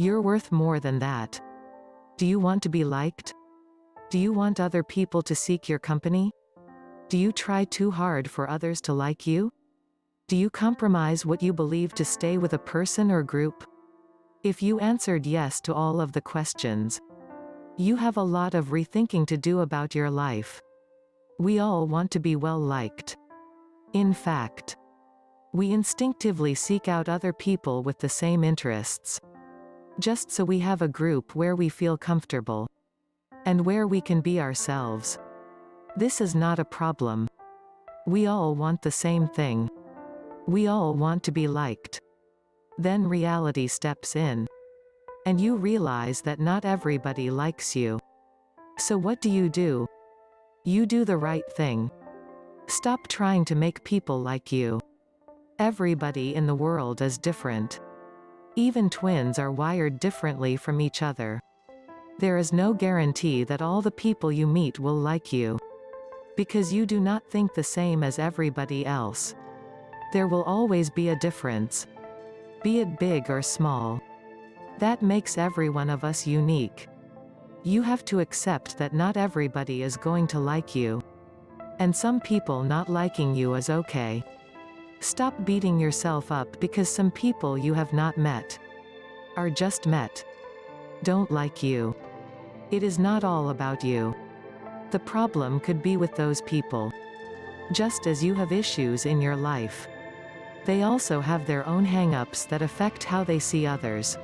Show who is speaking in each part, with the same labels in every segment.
Speaker 1: You're worth more than that. Do you want to be liked? Do you want other people to seek your company? Do you try too hard for others to like you? Do you compromise what you believe to stay with a person or group? If you answered yes to all of the questions, you have a lot of rethinking to do about your life. We all want to be well liked. In fact, we instinctively seek out other people with the same interests, just so we have a group where we feel comfortable, and where we can be ourselves. This is not a problem. We all want the same thing. We all want to be liked. Then reality steps in, and you realize that not everybody likes you. So what do? You do the right thing. Stop trying to make people like you. Everybody in the world is different. Even twins are wired differently from each other. There is no guarantee that all the people you meet will like you, because you do not think the same as everybody else. There will always be a difference, be it big or small. That makes every one of us unique. You have to accept that not everybody is going to like you, and some people not liking you is okay. Stop beating yourself up because some people you have not met, are just met, don't like you. It is not all about you. The problem could be with those people. Just as you have issues in your life, they also have their own hang-ups that affect how they see others.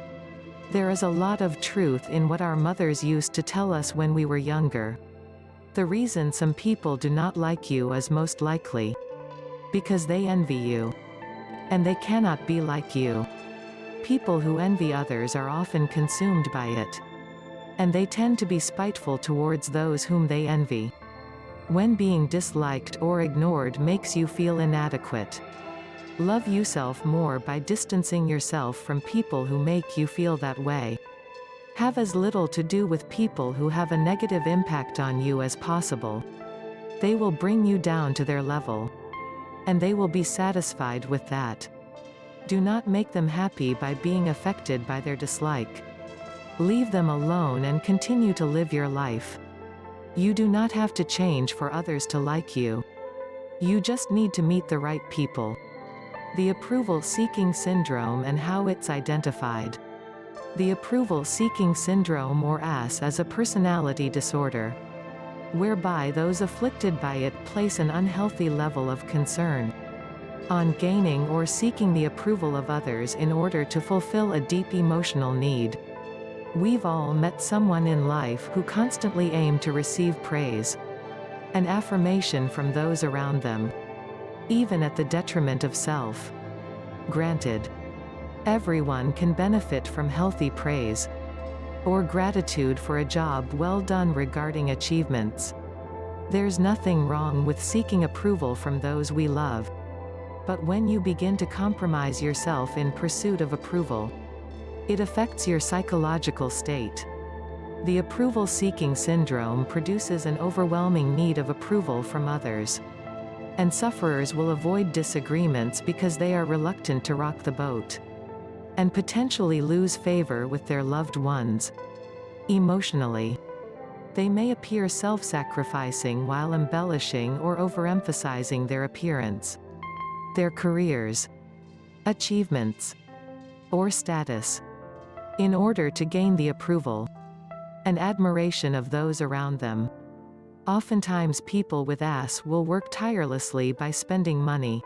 Speaker 1: There is a lot of truth in what our mothers used to tell us when we were younger. The reason some people do not like you is most likely because they envy you, and they cannot be like you. People who envy others are often consumed by it, and they tend to be spiteful towards those whom they envy. When being disliked or ignored makes you feel inadequate, love yourself more by distancing yourself from people who make you feel that way. Have as little to do with people who have a negative impact on you as possible. They will bring you down to their level, and they will be satisfied with that. Do not make them happy by being affected by their dislike. Leave them alone and continue to live your life. You do not have to change for others to like you. You just need to meet the right people. The approval-seeking syndrome and how it's identified. The approval-seeking syndrome, or AS, is a personality disorder, whereby those afflicted by it place an unhealthy level of concern on gaining or seeking the approval of others in order to fulfill a deep emotional need. We've all met someone in life who constantly aim to receive praise and affirmation from those around them, even at the detriment of self. Granted, everyone can benefit from healthy praise or gratitude for a job well done regarding achievements. There's nothing wrong with seeking approval from those we love. But when you begin to compromise yourself in pursuit of approval, it affects your psychological state. The approval-seeking syndrome produces an overwhelming need of approval from others, and sufferers will avoid disagreements because they are reluctant to rock the boat, and potentially lose favor with their loved ones. Emotionally, they may appear self-sacrificing while embellishing or overemphasizing their appearance, their careers, achievements, or status, in order to gain the approval and admiration of those around them. Oftentimes people with AS will work tirelessly by spending money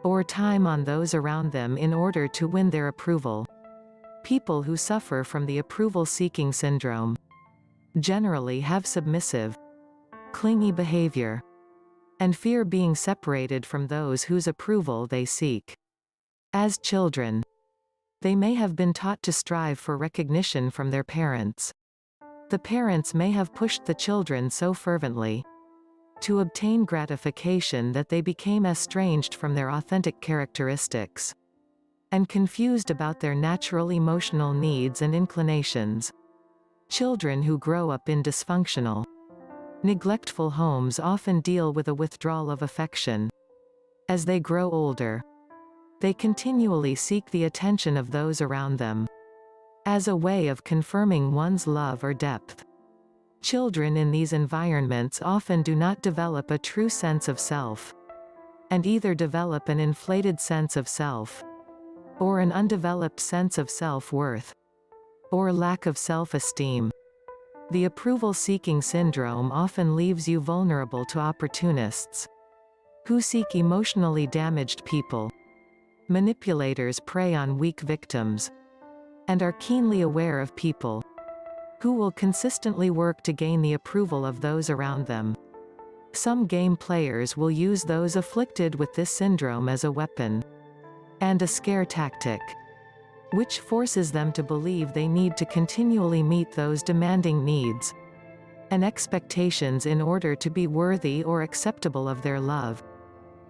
Speaker 1: or time on those around them in order to win their approval. People who suffer from the approval-seeking syndrome generally have submissive, clingy behavior, and fear being separated from those whose approval they seek. As children, they may have been taught to strive for recognition from their parents. The parents may have pushed the children so fervently to obtain gratification that they became estranged from their authentic characteristics and confused about their natural emotional needs and inclinations. Children who grow up in dysfunctional, neglectful homes often deal with a withdrawal of affection. As they grow older, they continually seek the attention of those around them. as a way of confirming one's love or depth. Children in these environments often do not develop a true sense of self, and either develop an inflated sense of self, or an undeveloped sense of self-worth, or lack of self-esteem. The approval-seeking syndrome often leaves you vulnerable to opportunists who seek emotionally damaged people. Manipulators prey on weak victims, and are keenly aware of people who will consistently work to gain the approval of those around them. Some game players will use those afflicted with this syndrome as a weapon and a scare tactic, which forces them to believe they need to continually meet those demanding needs and expectations in order to be worthy or acceptable of their love.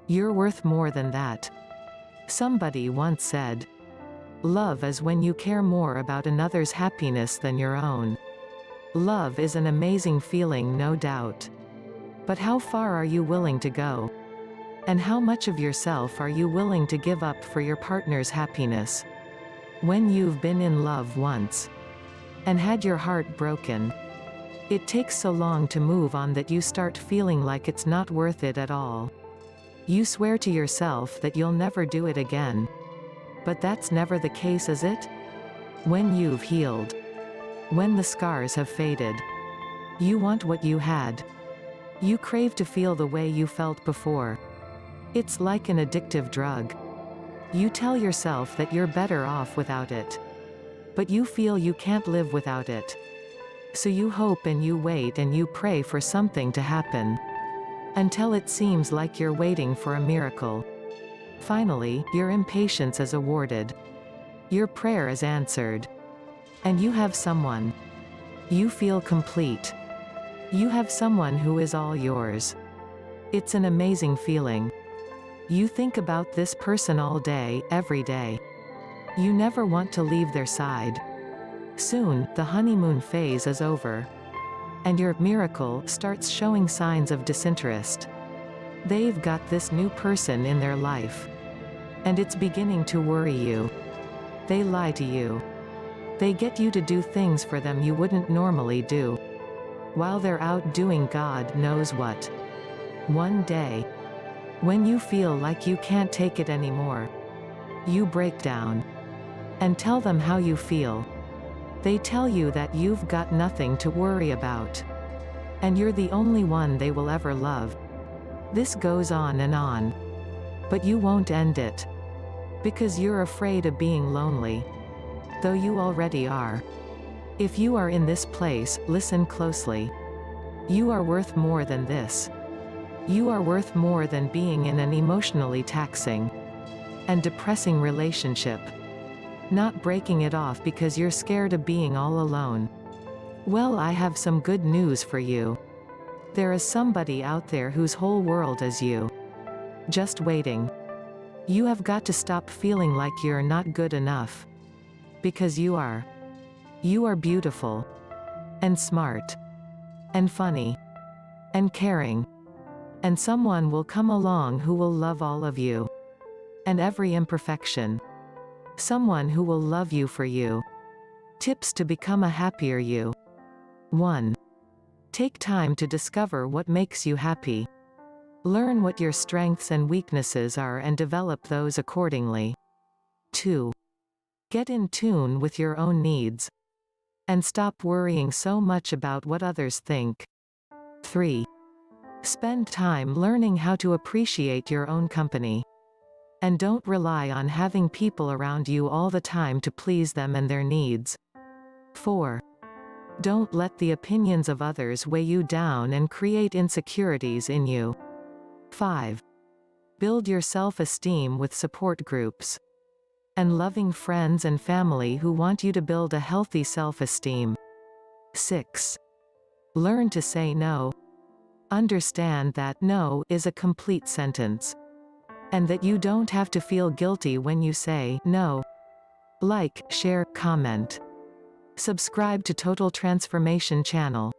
Speaker 1: You're worth more than that. Somebody once said, "Love is when you care more about another's happiness than your own." Love is an amazing feeling, no doubt. But how far are you willing to go? And how much of yourself are you willing to give up for your partner's happiness? When you've been in love once and had your heart broken, it takes so long to move on that you start feeling like it's not worth it at all. You swear to yourself that you'll never do it again. But that's never the case, is it? When you've healed, when the scars have faded, you want what you had. You crave to feel the way you felt before. It's like an addictive drug. You tell yourself that you're better off without it, but you feel you can't live without it. So you hope and you wait and you pray for something to happen, until it seems like you're waiting for a miracle. Finally, your impatience is awarded. Your prayer is answered. And you have someone. You feel complete. You have someone who is all yours. It's an amazing feeling. You think about this person all day, every day. You never want to leave their side. Soon, the honeymoon phase is over, and your miracle starts showing signs of disinterest. They've got this new person in their life, and it's beginning to worry you. They lie to you. They get you to do things for them you wouldn't normally do, while they're out doing God knows what. One day, when you feel like you can't take it anymore, you break down and tell them how you feel. They tell you that you've got nothing to worry about, and you're the only one they will ever love. This goes on, but you won't end it, because you're afraid of being lonely, though you already are. If you are in this place, listen closely. You are worth more than this. You are worth more than being in an emotionally taxing and depressing relationship, not breaking it off because you're scared of being all alone. Well, I have some good news for you. There is somebody out there whose whole world is you, just waiting. You have got to stop feeling like you're not good enough, because you are. You are beautiful, and smart, and funny, and caring, and someone will come along who will love all of you, and every imperfection. Someone who will love you for you. Tips to become a happier you. 1. Take time to discover what makes you happy. Learn what your strengths and weaknesses are and develop those accordingly. 2. Get in tune with your own needs, and stop worrying so much about what others think. 3. Spend time learning how to appreciate your own company, and don't rely on having people around you all the time to please them and their needs. 4. Don't let the opinions of others weigh you down and create insecurities in you. 5. Build your self-esteem with support groups and loving friends and family who want you to build a healthy self-esteem. 6. Learn to say no. Understand that no is a complete sentence, and that you don't have to feel guilty when you say no. Like, share, comment. Subscribe to Total Transformation channel.